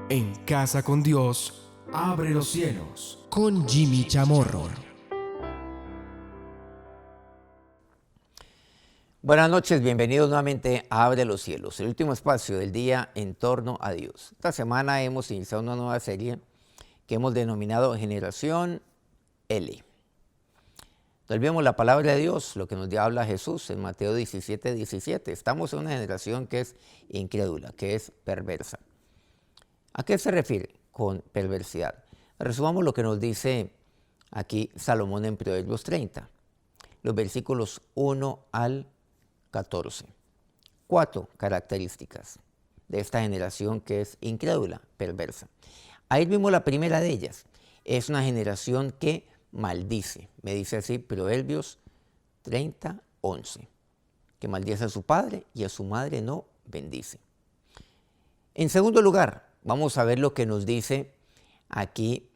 En Casa con Dios, abre los cielos. Con Jimmy Chamorro. Buenas noches, bienvenidos nuevamente a Abre los Cielos, el último espacio del día en torno a Dios. Esta semana hemos iniciado una nueva serie que hemos denominado Generación L. Entonces vemos la palabra de Dios, lo que nos habla Jesús en Mateo 17:17. Estamos en una generación que es incrédula, que es perversa. ¿A qué se refiere con perversidad? Resumamos lo que nos dice aquí Salomón en Proverbios 30, los versículos 1 al 14. 4 características de esta generación que es incrédula, perversa. Ahí vimos la primera de ellas. Es una generación que maldice. Me dice así Proverbios 30:11. Que maldice a su padre y a su madre no bendice. En segundo lugar, vamos a ver lo que nos dice aquí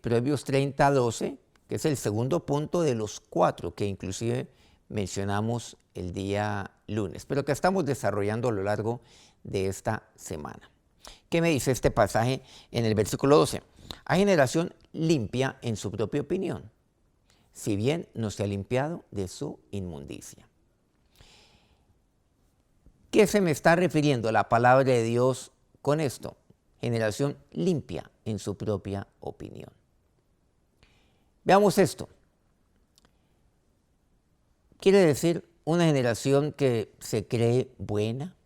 Proverbios 30:12, que es el segundo punto de los 4 que inclusive mencionamos el día lunes, pero que estamos desarrollando a lo largo de esta semana. ¿Qué me dice este pasaje en el versículo 12? Hay generación limpia en su propia opinión, si bien no se ha limpiado de su inmundicia. ¿Qué se me está refiriendo la palabra de Dios con esto? Generación limpia en su propia opinión. Veamos esto. Quiere decir una generación que se cree buena,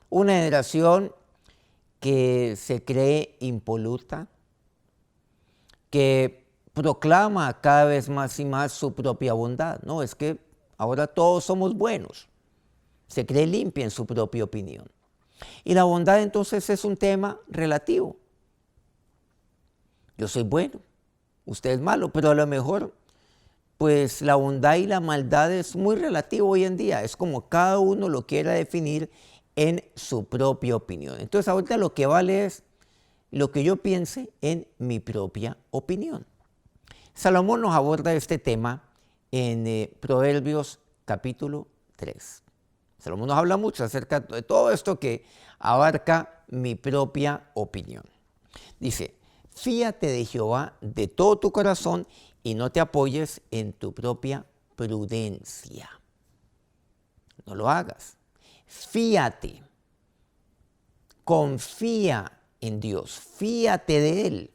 una generación que se cree impoluta, que proclama cada vez más y más su propia bondad. No, es que ahora todos somos buenos. Se cree limpia en su propia opinión. Y la bondad entonces es un tema relativo. Yo soy bueno, usted es malo, pero a lo mejor pues la bondad y la maldad es muy relativo hoy en día. Es como cada uno lo quiera definir en su propia opinión. Entonces ahorita lo que vale es lo que yo piense en mi propia opinión. Salomón nos aborda este tema en Proverbios capítulo 3. Salomón nos habla mucho acerca de todo esto que abarca mi propia opinión. Dice, fíate de Jehová de todo tu corazón y no te apoyes en tu propia prudencia. No lo hagas. Fíate, confía en Dios, fíate de Él.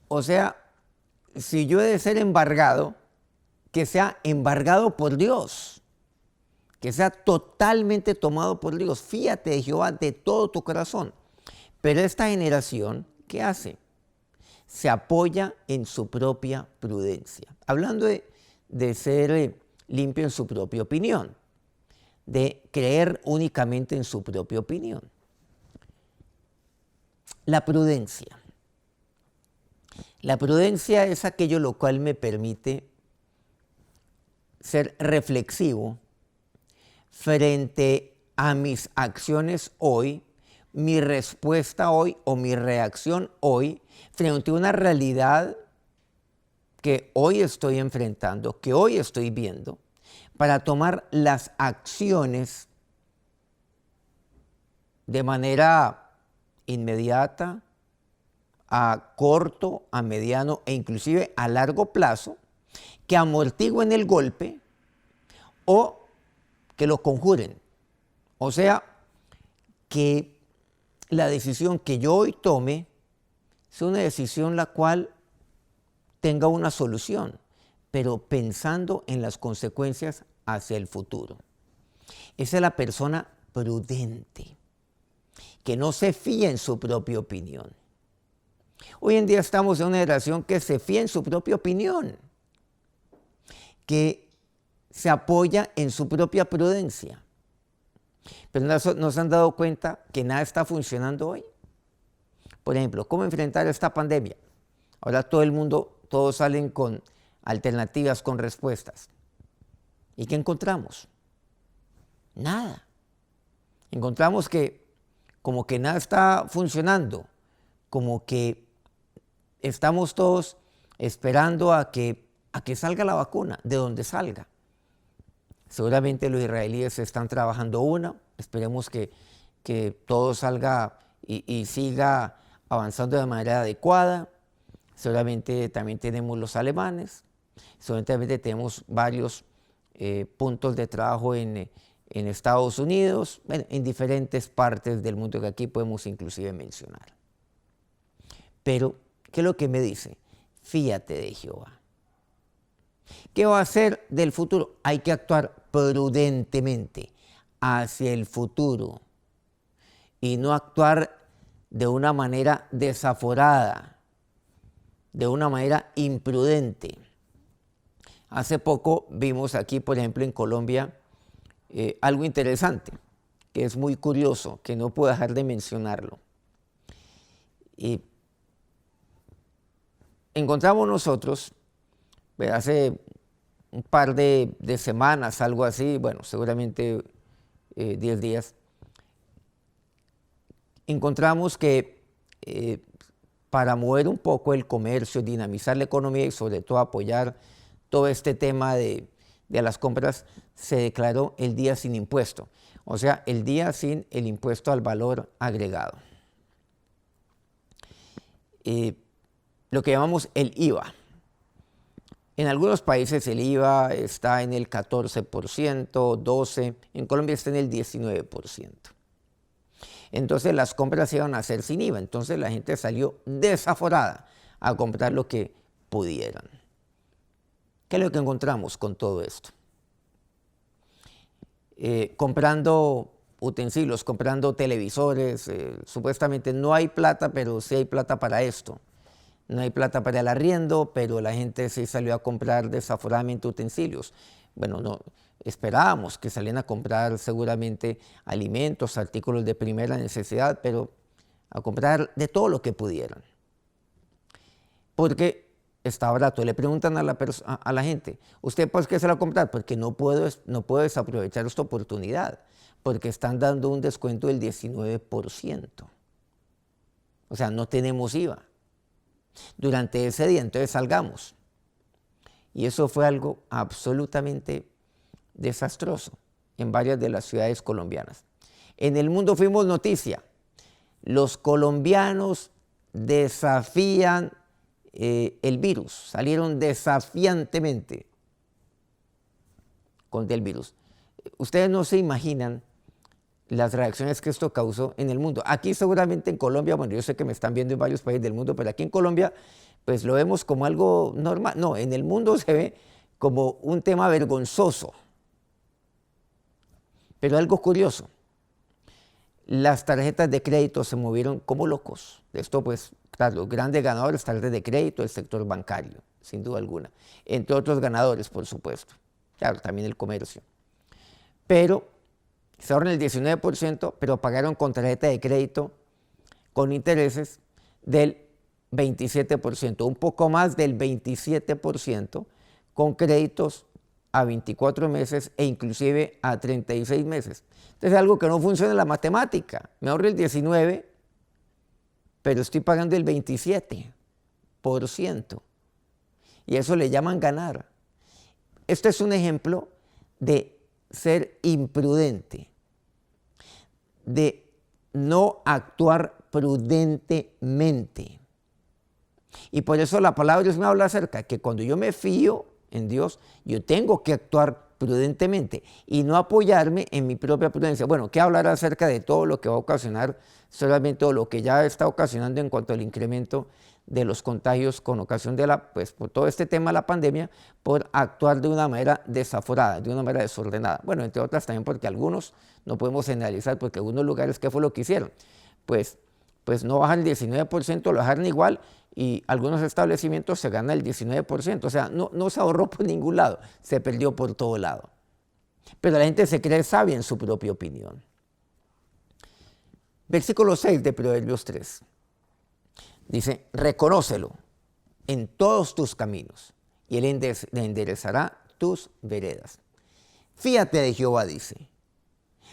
O sea, si yo he de ser embargado, que sea embargado por Dios, que sea totalmente tomado por Dios. Fíate de Jehová de todo tu corazón. Pero esta generación, ¿qué hace? Se apoya en su propia prudencia. Hablando de ser limpio en su propia opinión, de creer únicamente en su propia opinión. La prudencia. La prudencia es aquello lo cual me permite ser reflexivo frente a mis acciones hoy, mi respuesta hoy o mi reacción hoy frente a una realidad que hoy estoy enfrentando, que hoy estoy viendo, para tomar las acciones de manera inmediata, a corto, a mediano e inclusive a largo plazo, que amortiguen el golpe o que lo conjuren. O sea, que la decisión que yo hoy tome sea una decisión la cual tenga una solución, pero pensando en las consecuencias hacia el futuro. Esa es la persona prudente, que no se fía en su propia opinión. Hoy en día estamos en una generación que se fía en su propia opinión, que se apoya en su propia prudencia. Pero nos han dado cuenta que nada está funcionando hoy. Por ejemplo, ¿cómo enfrentar esta pandemia? Ahora todos salen con alternativas, con respuestas. ¿Y qué encontramos? Nada. Encontramos que como que nada está funcionando, como que estamos todos esperando a que salga la vacuna, de donde salga. Seguramente los israelíes están trabajando una, esperemos que todo salga y siga avanzando de manera adecuada. Seguramente también tenemos los alemanes, seguramente tenemos varios puntos de trabajo en Estados Unidos, bueno, en diferentes partes del mundo que aquí podemos inclusive mencionar. Pero, ¿qué es lo que me dice? Fíate de Jehová. ¿Qué va a hacer del futuro? Hay que actuar prudentemente hacia el futuro y no actuar de una manera desaforada, de una manera imprudente. Hace poco vimos aquí, por ejemplo, en Colombia, algo interesante, que es muy curioso, que no puedo dejar de mencionarlo. Y encontramos nosotros, hace un par de semanas, algo así, bueno, seguramente 10 días, encontramos que para mover un poco el comercio, dinamizar la economía y sobre todo apoyar todo este tema de las compras, se declaró el día sin impuesto, o sea, el día sin el impuesto al valor agregado. Lo que llamamos el IVA. En algunos países el IVA está en el 14%, 12%, en Colombia está en el 19%. Entonces las compras se iban a hacer sin IVA, entonces la gente salió desaforada a comprar lo que pudieran. ¿Qué es lo que encontramos con todo esto? Comprando utensilios, comprando televisores, supuestamente no hay plata, pero sí hay plata para esto. No hay plata para el arriendo, pero la gente sí salió a comprar desaforadamente utensilios. Bueno, no, esperábamos que salieran a comprar seguramente alimentos, artículos de primera necesidad, pero a comprar de todo lo que pudieran. Porque está barato. Le preguntan a la gente, ¿usted por qué se la va a comprar? Porque no puedo desaprovechar esta oportunidad, porque están dando un descuento del 19%. O sea, no tenemos IVA. Durante ese día, entonces salgamos. Y eso fue algo absolutamente desastroso en varias de las ciudades colombianas. En el mundo fuimos noticia. Los colombianos desafían el virus, salieron desafiantemente contra el virus. Ustedes no se imaginan las reacciones que esto causó en el mundo. Aquí seguramente en Colombia, bueno, yo sé que me están viendo en varios países del mundo, pero aquí en Colombia pues lo vemos como algo normal. No, en el mundo se ve como un tema vergonzoso. Pero algo curioso, las tarjetas de crédito se movieron como locos. Esto pues, claro, los grandes ganadores, tarjetas de crédito, el sector bancario, sin duda alguna. Entre otros ganadores, por supuesto. Claro, también el comercio. Pero se ahorran el 19%, pero pagaron con tarjeta de crédito con intereses del 27%, un poco más del 27%, con créditos a 24 meses e inclusive a 36 meses. Entonces es algo que no funciona en la matemática. Me ahorro el 19%, pero estoy pagando el 27%. Y eso le llaman ganar. Este es un ejemplo de ser imprudente, de no actuar prudentemente. Y por eso la palabra de Dios me habla acerca de que cuando yo me fío en Dios, yo tengo que actuar prudentemente y no apoyarme en mi propia prudencia. Bueno, ¿qué hablar acerca de todo lo que va a ocasionar, solamente lo que ya está ocasionando en cuanto al incremento de los contagios con ocasión de por todo este tema de la pandemia, por actuar de una manera desaforada, de una manera desordenada? Bueno, entre otras también porque algunos, no podemos generalizar, porque algunos lugares, ¿qué fue lo que hicieron? Pues no bajan el 19%, lo dejaron igual, y algunos establecimientos se gana el 19%, o sea, no se ahorró por ningún lado, se perdió por todo lado. Pero la gente se cree sabia en su propia opinión. Versículo 6 de Proverbios 3. Dice, reconócelo en todos tus caminos y Él enderezará tus veredas. Fíate de Jehová, dice,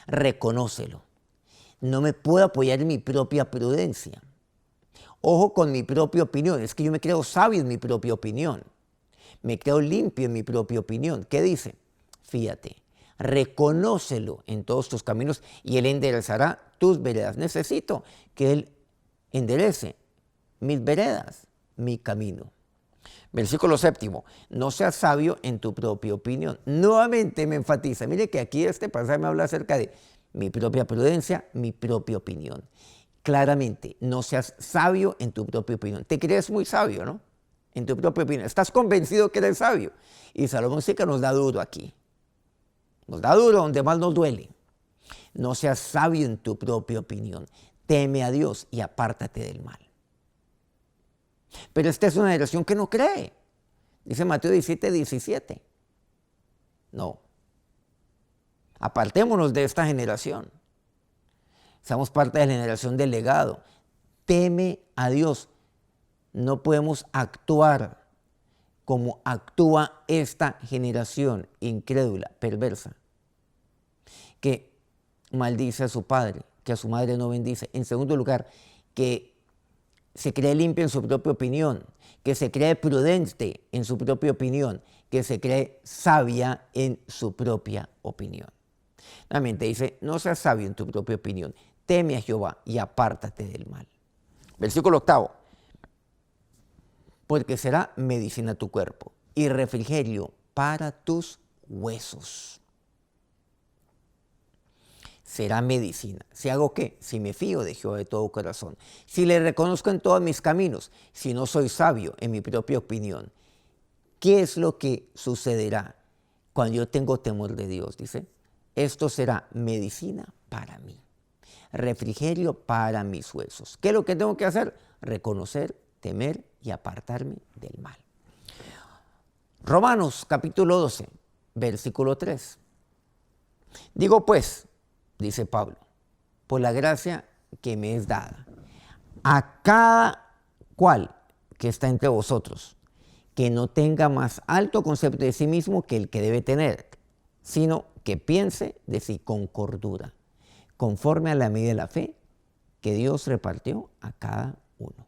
reconócelo. No me puedo apoyar en mi propia prudencia. Ojo con mi propia opinión, es que yo me creo sabio en mi propia opinión. Me creo limpio en mi propia opinión. ¿Qué dice? Fíate, reconócelo en todos tus caminos y Él enderezará tus veredas. Necesito que Él enderece mis veredas, mi camino. Versículo 7, no seas sabio en tu propia opinión. Nuevamente me enfatiza, mire que aquí este pasaje me habla acerca de mi propia prudencia, mi propia opinión. Claramente, no seas sabio en tu propia opinión. Te crees muy sabio, ¿no? En tu propia opinión. Estás convencido que eres sabio. Y Salomón sí que nos da duro aquí. Nos da duro donde más nos duele. No seas sabio en tu propia opinión. Teme a Dios y apártate del mal. Pero esta es una generación que no cree. Dice Mateo 17:17. No. Apartémonos de esta generación. Somos parte de la generación del legado. Teme a Dios. No podemos actuar como actúa esta generación incrédula, perversa, que maldice a su padre, que a su madre no bendice. En segundo lugar, que se cree limpio en su propia opinión, que se cree prudente en su propia opinión, que se cree sabia en su propia opinión. Nuevamente dice, no seas sabio en tu propia opinión, teme a Jehová y apártate del mal. Versículo 8, porque será medicina a tu cuerpo y refrigerio para tus huesos. Será medicina. ¿Si hago qué? Si me fío de Jehová de todo corazón. Si le reconozco en todos mis caminos. Si no soy sabio en mi propia opinión. ¿Qué es lo que sucederá cuando yo tengo temor de Dios? Dice, esto será medicina para mí. Refrigerio para mis huesos. ¿Qué es lo que tengo que hacer? Reconocer, temer y apartarme del mal. Romanos capítulo 12, versículo 3. Digo pues, dice Pablo, por la gracia que me es dada, a cada cual que está entre vosotros, que no tenga más alto concepto de sí mismo que el que debe tener, sino que piense de sí con cordura, conforme a la medida de la fe que Dios repartió a cada uno.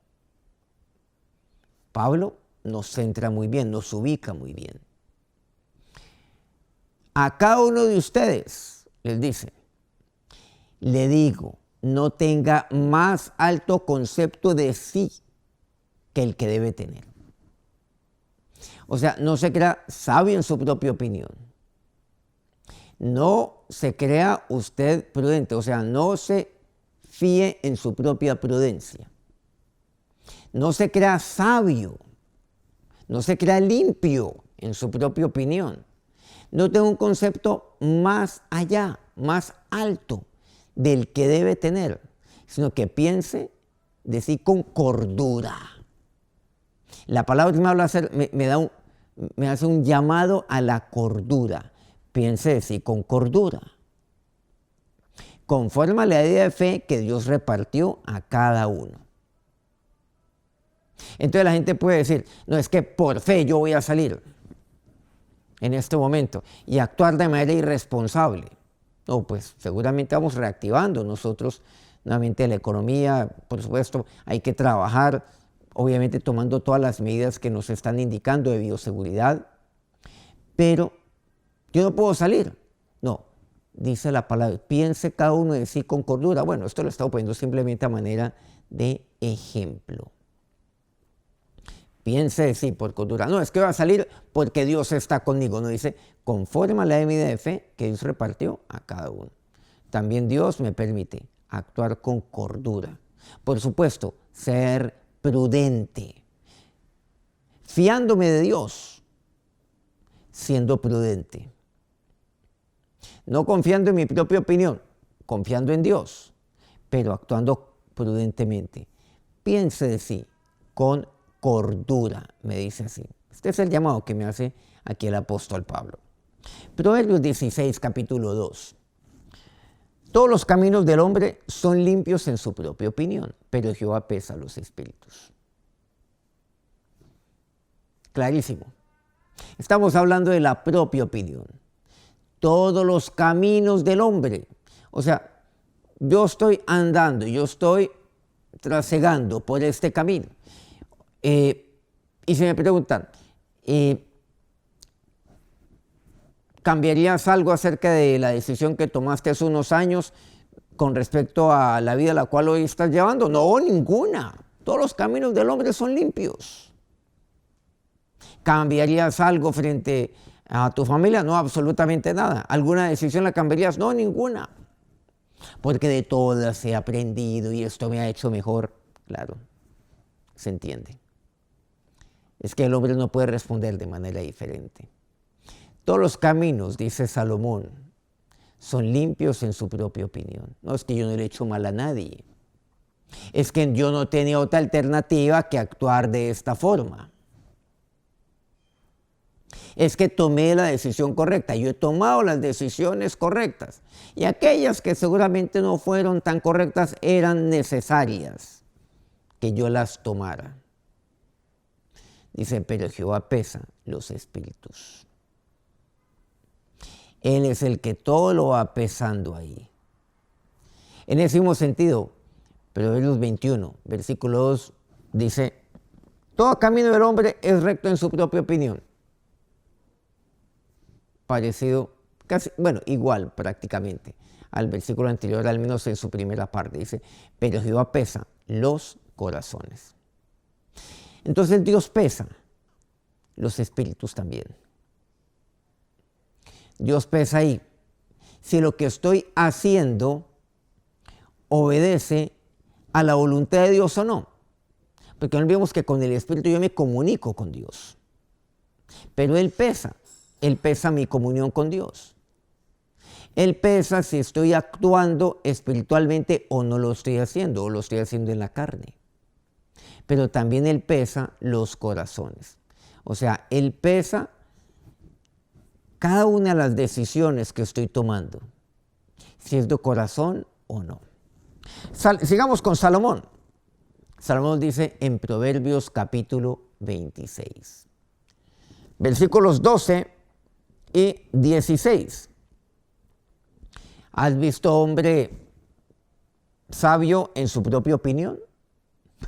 Pablo nos centra muy bien, nos ubica muy bien. A cada uno de ustedes, les dice, le digo, no tenga más alto concepto de sí que el que debe tener. O sea, no se crea sabio en su propia opinión. No se crea usted prudente, o sea, no se fíe en su propia prudencia. No se crea sabio, no se crea limpio en su propia opinión. No tenga un concepto más allá, más alto del que debe tener, sino que piense de sí con cordura. La palabra que me habla me hace un llamado a la cordura. Piense de sí con cordura, conforme a la idea de fe que Dios repartió a cada uno. Entonces la gente puede decir, no, es que por fe yo voy a salir en este momento y actuar de manera irresponsable. No, pues seguramente vamos reactivando nosotros nuevamente la economía, por supuesto, hay que trabajar, obviamente tomando todas las medidas que nos están indicando de bioseguridad, pero yo no puedo salir. No, dice la palabra, piense cada uno de sí con cordura. Bueno, esto lo estamos poniendo simplemente a manera de ejemplo. Piense de sí por cordura. No, es que va a salir porque Dios está conmigo. No, dice, conforme a la medida de fe que Dios repartió a cada uno. También Dios me permite actuar con cordura. Por supuesto, ser prudente. Fiándome de Dios, siendo prudente. No confiando en mi propia opinión, confiando en Dios, pero actuando prudentemente. Piense de sí con cordura, me dice así. Este es el llamado que me hace aquí el apóstol Pablo. Proverbios 16, capítulo 2. Todos los caminos del hombre son limpios en su propia opinión, pero Jehová pesa los espíritus. Clarísimo. Estamos hablando de la propia opinión. Todos los caminos del hombre. O sea, yo estoy andando, yo estoy trasegando por este camino. Y se me preguntan, ¿Cambiarías algo acerca de la decisión que tomaste hace unos años con respecto a la vida la cual hoy estás llevando? No, ninguna. Todos los caminos del hombre son limpios. ¿Cambiarías algo frente a tu familia? No, absolutamente nada. ¿Alguna decisión la cambiarías? No, ninguna. Porque de todas he aprendido y esto me ha hecho mejor. Claro, se entiende. Es que el hombre no puede responder de manera diferente. Todos los caminos, dice Salomón, son limpios en su propia opinión. No es que yo no le he hecho mal a nadie. Es que yo no tenía otra alternativa que actuar de esta forma. Es que tomé la decisión correcta. Yo he tomado las decisiones correctas. Y aquellas que seguramente no fueron tan correctas eran necesarias que yo las tomara. Dice, pero Jehová pesa los espíritus. Él es el que todo lo va pesando ahí. En ese mismo sentido, Proverbios 21, versículo 2, dice, todo camino del hombre es recto en su propia opinión. Parecido, casi, bueno, igual prácticamente al versículo anterior, al menos en su primera parte. Dice, pero Jehová pesa los corazones. Entonces Dios pesa los espíritus también. Dios pesa ahí si lo que estoy haciendo obedece a la voluntad de Dios o no. Porque no olvidemos que con el Espíritu yo me comunico con Dios. Pero Él pesa mi comunión con Dios. Él pesa si estoy actuando espiritualmente o no lo estoy haciendo, o lo estoy haciendo en la carne. Pero también Él pesa los corazones. O sea, Él pesa cada una de las decisiones que estoy tomando, si es de corazón o no. Sigamos con Salomón. Salomón dice en Proverbios capítulo 26, versículos 12 y 16. ¿Has visto hombre sabio en su propia opinión?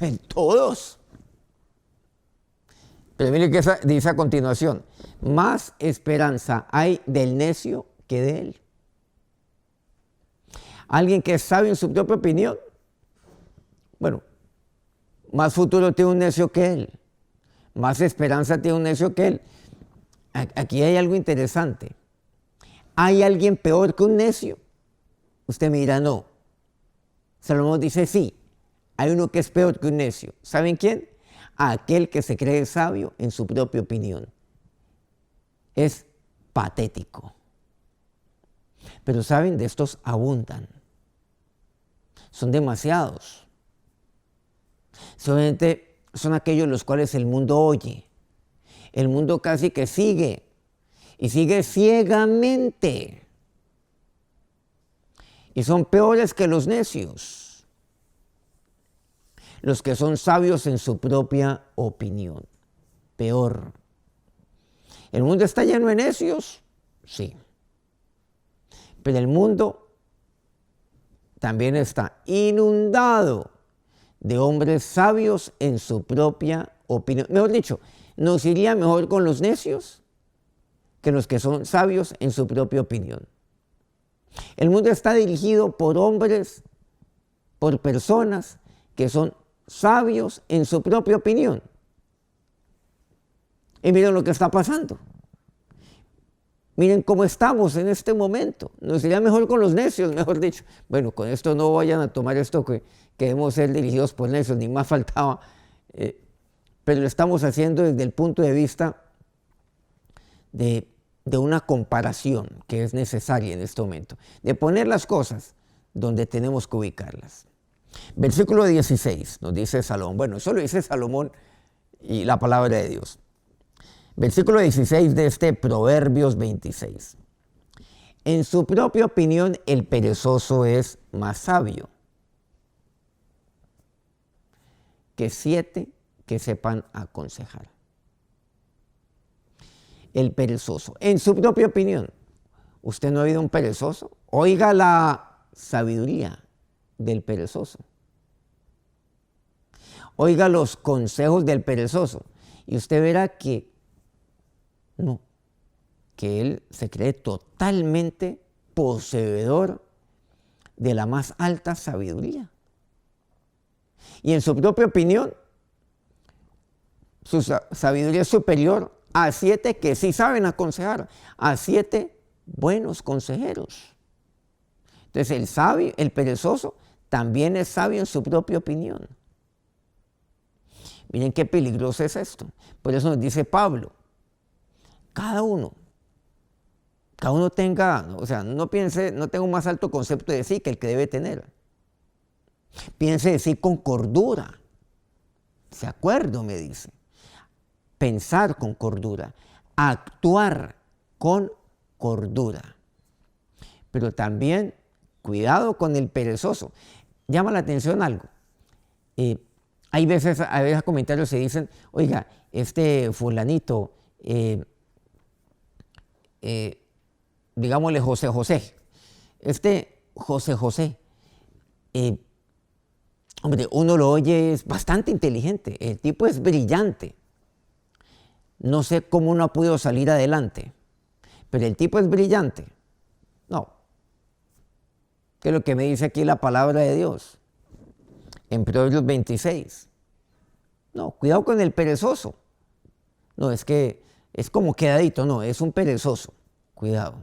En todos. Pero mire que dice a continuación, más esperanza hay del necio que de él. Alguien que es sabio en su propia opinión, bueno, más futuro tiene un necio que él, más esperanza tiene un necio que él. Aquí hay algo interesante. ¿Hay alguien peor que un necio? Usted me dirá, no. Salomón dice, sí, hay uno que es peor que un necio. ¿Saben quién? Aquel que se cree sabio en su propia opinión. Es patético. Pero ¿saben? De estos abundan. Son demasiados. Solamente son aquellos los cuales el mundo oye. El mundo casi que sigue. Y sigue ciegamente. Y son peores que los necios. Los que son sabios en su propia opinión. Peor. ¿El mundo está lleno de necios? Sí. Pero el mundo también está inundado de hombres sabios en su propia opinión. Mejor dicho, ¿nos iría mejor con los necios que los que son sabios en su propia opinión? El mundo está dirigido por hombres, por personas que son sabios en su propia opinión. Y miren lo que está pasando. Miren cómo estamos en este momento. Nos iría mejor con los necios, mejor dicho. Bueno, con esto no vayan a tomar esto que debemos ser dirigidos por necios, ni más faltaba. Pero lo estamos haciendo desde el punto de vista de una comparación que es necesaria en este momento. De poner las cosas donde tenemos que ubicarlas. Versículo 16 nos dice Salomón. Bueno, eso lo dice Salomón y la palabra de Dios. Versículo 16 de este Proverbios 26. En su propia opinión, el perezoso es más sabio que 7 que sepan aconsejar. El perezoso, en su propia opinión. ¿Usted no ha oído un perezoso? Oiga la sabiduría del perezoso. Oiga los consejos del perezoso. Y usted verá que no, que él se cree totalmente poseedor de la más alta sabiduría. Y en su propia opinión, su sabiduría es superior a 7 que sí saben aconsejar, a 7 buenos consejeros. Entonces el sabio, el perezoso, también es sabio en su propia opinión. Miren qué peligroso es esto. Por eso nos dice Pablo, cada uno tenga, o sea, no piense, no tenga un más alto concepto de sí que el que debe tener. Piense de sí con cordura. ¿Se acuerdo? Me dice. Pensar con cordura, actuar con cordura. Pero también cuidado con el perezoso. Llama la atención algo. Hay veces comentarios se dicen, oiga, este fulanito, digámosle José José, hombre, uno lo oye, es bastante inteligente, el tipo es brillante. No sé cómo uno ha podido salir adelante, pero el tipo es brillante. No. ¿Qué es lo que me dice aquí la palabra de Dios? En Proverbios 26. No, cuidado con el perezoso. No, es que es como quedadito, no, es un perezoso. Cuidado.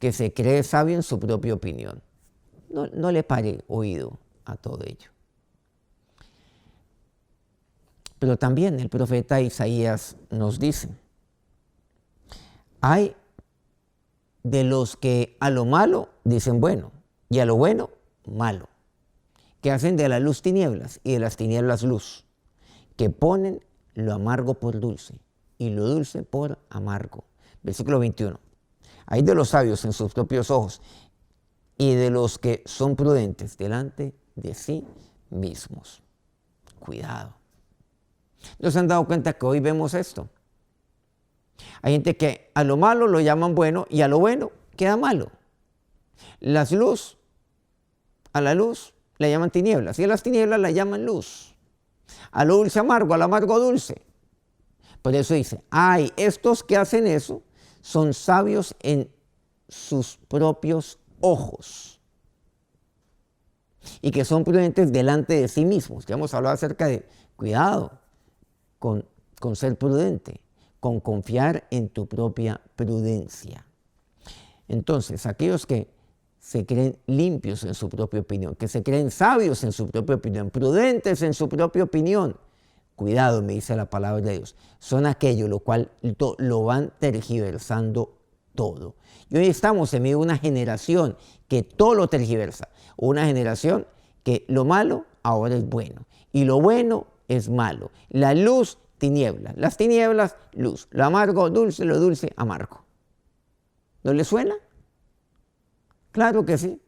Que se cree sabio en su propia opinión. No le pare oído a todo ello. Pero también el profeta Isaías nos dice, hay de los que a lo malo dicen bueno y a lo bueno malo, que hacen de la luz tinieblas y de las tinieblas luz, que ponen lo amargo por dulce y lo dulce por amargo. Versículo 21. Hay de los sabios en sus propios ojos y de los que son prudentes delante de sí mismos. Cuidado. ¿No se han dado cuenta que hoy vemos esto? Hay gente que a lo malo lo llaman bueno y a lo bueno queda malo. A la luz le llaman tinieblas y a las tinieblas la llaman luz. A lo dulce amargo, al amargo dulce. Por eso dice, ay, estos que hacen eso son sabios en sus propios ojos y que son prudentes delante de sí mismos. Ya hemos hablado acerca de cuidado con ser prudente, con confiar en tu propia prudencia. Entonces, aquellos que se creen limpios en su propia opinión, que se creen sabios en su propia opinión, prudentes en su propia opinión, cuidado, me dice la palabra de Dios, son aquellos lo cual lo van tergiversando todo. Y hoy estamos en medio de una generación que todo lo tergiversa, una generación que lo malo ahora es bueno y lo bueno es malo. La luz, tinieblas, las tinieblas, luz, lo amargo, dulce, lo dulce, amargo. ¿No le suena? Claro que sí.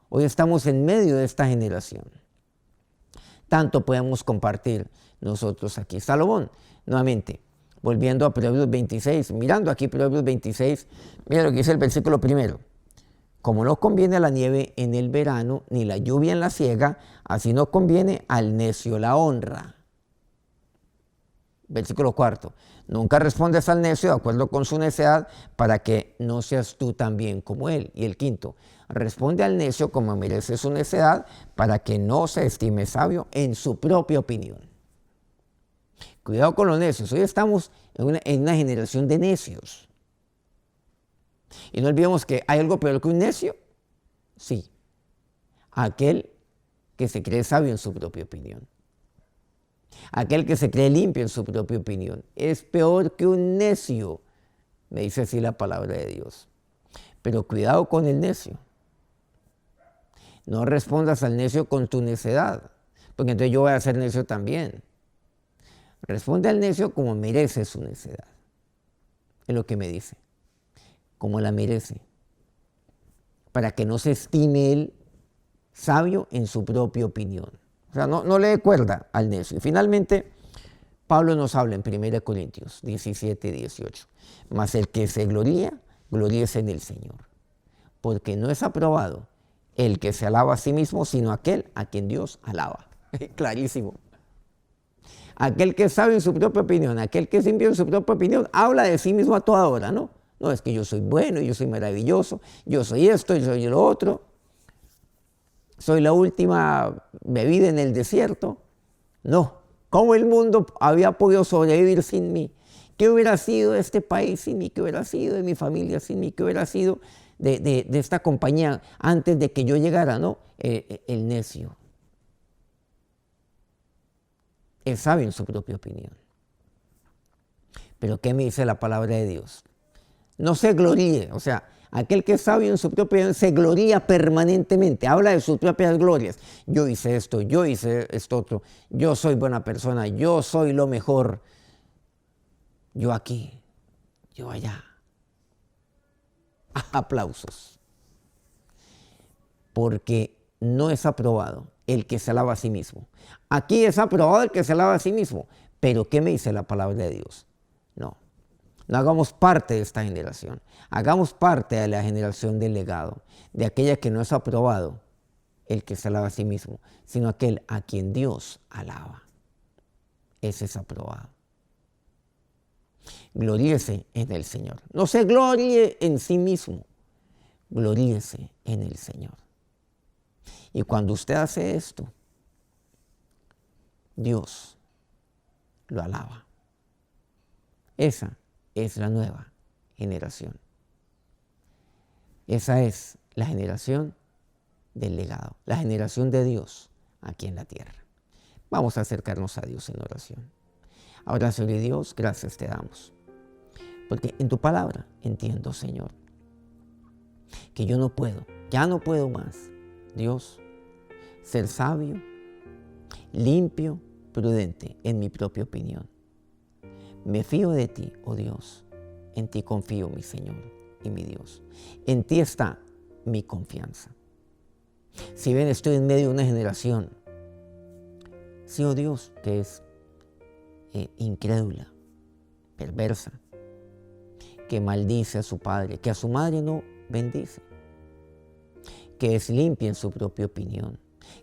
Hoy estamos en medio de esta generación. Tanto podemos compartir nosotros aquí. Salomón, nuevamente, volviendo a Proverbios 26, mirando aquí Proverbios 26, mira lo que dice el versículo 1. Como no conviene la nieve en el verano, ni la lluvia en la siega, así no conviene al necio la honra. Versículo 4. Nunca respondes al necio de acuerdo con su necedad, para que no seas tú también como él. Y el 5. Responde al necio como merece su necedad, para que no se estime sabio en su propia opinión. Cuidado con los necios. Hoy estamos en una generación de necios. Y no olvidemos que hay algo peor que un necio. Sí. Aquel que se cree sabio en su propia opinión. Aquel que se cree limpio en su propia opinión. Es peor que un necio, me dice así la palabra de Dios. Pero cuidado con el necio. No respondas al necio con tu necedad, porque entonces yo voy a ser necio también. Responde al necio como merece su necedad. Es lo que me dice. Como la merece. Para que no se estime él sabio en su propia opinión. O sea, no le dé cuerda al necio. Y finalmente, Pablo nos habla en 1 Corintios 17, 18. Mas el que se gloría, gloríese en el Señor. Porque no es aprobado el que se alaba a sí mismo, sino aquel a quien Dios alaba. Clarísimo. Aquel que sabe en su propia opinión, aquel que es limpio en su propia opinión, habla de sí mismo a toda hora, ¿no? No, es que yo soy bueno, yo soy maravilloso, yo soy esto, yo soy lo otro. Soy la última bebida en el desierto. No, ¿cómo el mundo había podido sobrevivir sin mí? ¿Qué hubiera sido de este país sin mí? ¿Qué hubiera sido de mi familia sin mí? ¿Qué hubiera sido de esta compañía antes de que yo llegara? ¿No? El necio. Él sabe en su propia opinión. Pero ¿qué me dice la palabra de Dios? No se gloríe, o sea, aquel que es sabio en su propia opinión se gloría permanentemente, habla de sus propias glorias. Yo hice esto, yo hice esto otro, yo soy buena persona, yo soy lo mejor, yo aquí, yo allá. Aplausos. Porque no es aprobado el que se alaba a sí mismo. Aquí es aprobado el que se alaba a sí mismo. Pero ¿qué me dice la palabra de Dios? No. No hagamos parte de esta generación. Hagamos parte de la generación del legado, de aquella que no es aprobado el que se alaba a sí mismo, sino aquel a quien Dios alaba. Ese es aprobado. Gloríese en el Señor. No se gloríe en sí mismo. Gloríese en el Señor. Y cuando usted hace esto, Dios lo alaba. Esa es la nueva generación. Esa es la generación del legado, la generación de Dios aquí en la tierra. Vamos a acercarnos a Dios en oración. Ahora, Señor Dios, gracias te damos. Porque en tu palabra entiendo, Señor, que yo no puedo, ya no puedo más, Dios, ser sabio, limpio, prudente en mi propia opinión. Me fío de ti, oh Dios, en ti confío, mi Señor y mi Dios. En ti está mi confianza. Si bien estoy en medio de una generación, sí, oh Dios, que es incrédula, perversa, que maldice a su padre, que a su madre no bendice, que es limpia en su propia opinión,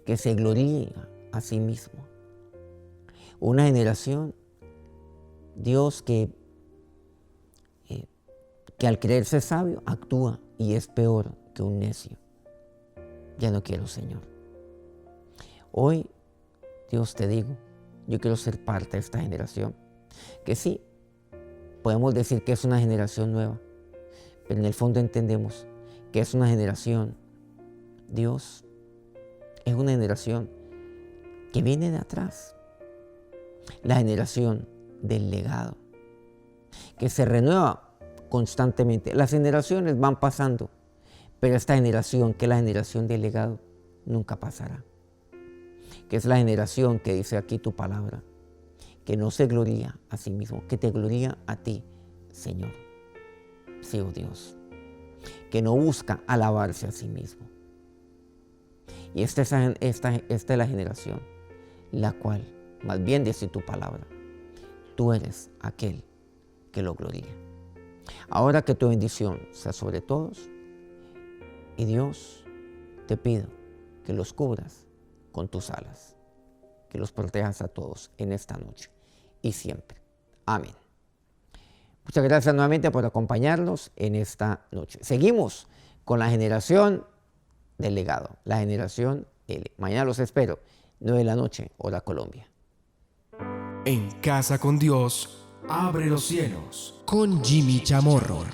que se gloría a sí mismo. Una generación, Dios, que al creerse sabio actúa y es peor que un necio. Ya no quiero, Señor. Hoy, Dios, te digo, yo quiero ser parte de esta generación, que sí, podemos decir que es una generación nueva, pero en el fondo entendemos que es una generación, Dios, es una generación que viene de atrás, la generación del legado, que se renueva constantemente. Las generaciones van pasando, pero esta generación, que es la generación del legado, nunca pasará. Que es la generación que dice aquí tu palabra, que no se gloría a sí mismo, que te gloría a ti, Señor. Sí, oh Dios, que no busca alabarse a sí mismo. Y esta es la generación, la cual, más bien dice tu palabra, tú eres aquel que lo gloría. Ahora que tu bendición sea sobre todos, y Dios, te pido que los cubras con tus alas, que los protejas a todos en esta noche y siempre. Amén. Muchas gracias nuevamente por acompañarnos en esta noche. Seguimos con la generación del legado, la generación L. Mañana los espero, 9 de la noche, hora Colombia. En Casa con Dios, abre los cielos. Con Jimmy Chamorro.